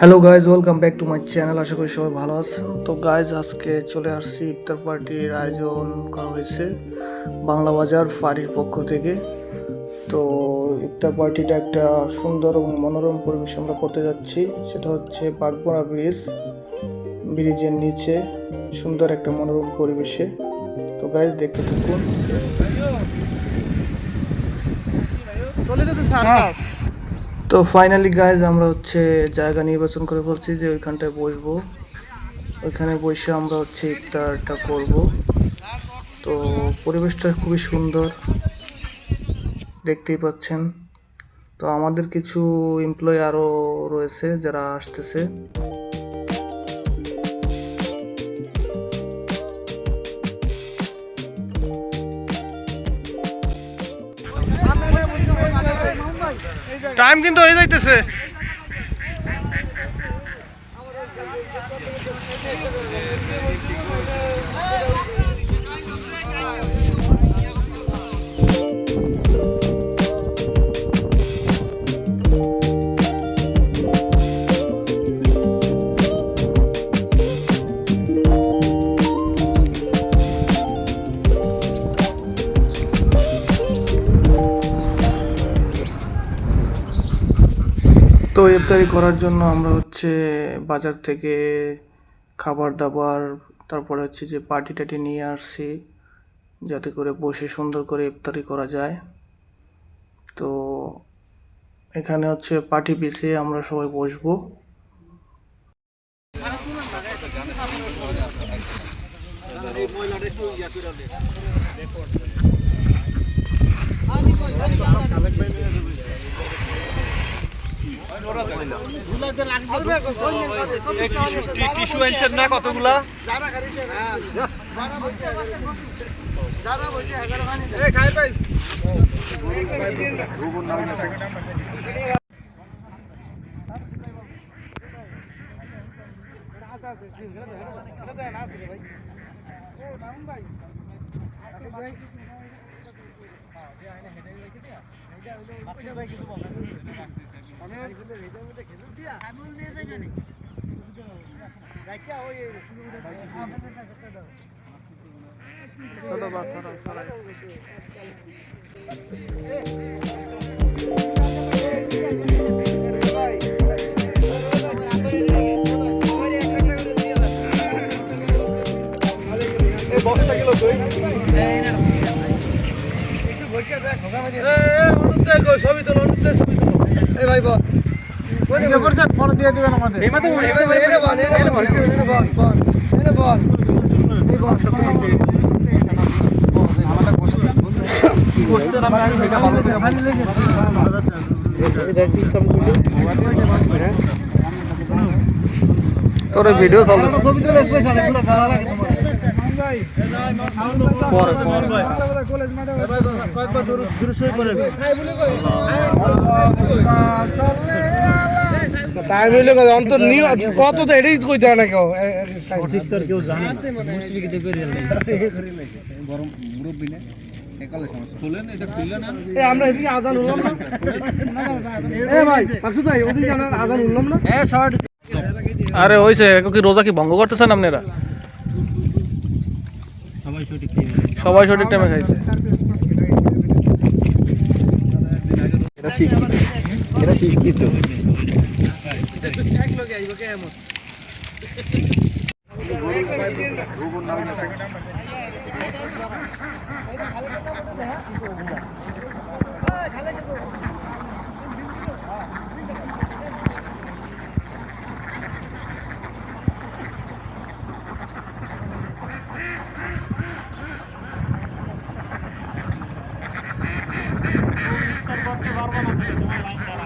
Hello guys, welcome back to my channel. আশা করি সবাই ভালো আছেন। তো গাইজ, আজকে চলে আসছি, ইফতার পার্টির আয়োজন করা হয়েছে বাংলা বাজার ফাঁড়ির পক্ষ থেকে। তো ইফতার পার্টিটা একটা সুন্দর এবং মনোরম পরিবেশ আমরা করতে যাচ্ছি। সেটা হচ্ছে বাগমারা ব্রিজের নিচে সুন্দর একটা মনোরম পরিবেশে। তো গাইজ, দেখতে থাকুন। তো ফাইনালি গাইজ, আমরা জায়গা নির্বাচন করে বলছি যে ওইখানটায় বসবো। ওইখানে বসে আমরা ইফতারটা করব। তো পরিবেশটা খুবই সুন্দর, দেখতেই পাচ্ছেন। তো আমাদের কিছু এমপ্লয়ি আরও রয়েছে যারা আসতেছে। টাইম কিন্তু হয়ে যাইতেছে। তো ইফতারি করার জন্য আমরা বাজার থেকে খাবার দাবার, তারপরে যে পার্টি টাটি নিয়ে আসছি, যাতে করে বসে সুন্দর করে ইফতারি করা যায়। তো এখানে পার্টি পিছে আমরা সবাই বসবো। টিস্যু আনছেন না কতগুলা? ছবি তোলো, এই ভাই বল ফটো দিয়ে দিবেন আমাদের। তোর ভিডিও চলছে, ছবি তুলে ভালো লাগে তোমার। কত তো এটাই কইতে হয় না কেউ, কেউ জানে আমরা এদিকে আজান উঠলাম না ভাই, আজান উঠলাম না। আরে হয়েছে কি, রোজা কি ভঙ্গ করতেছেন আপনারা? সবাই সঠিক টাইমে খাইছে। এটা শিক্ষিত। করতে পারবো না তোমার লাইন ছাড়া।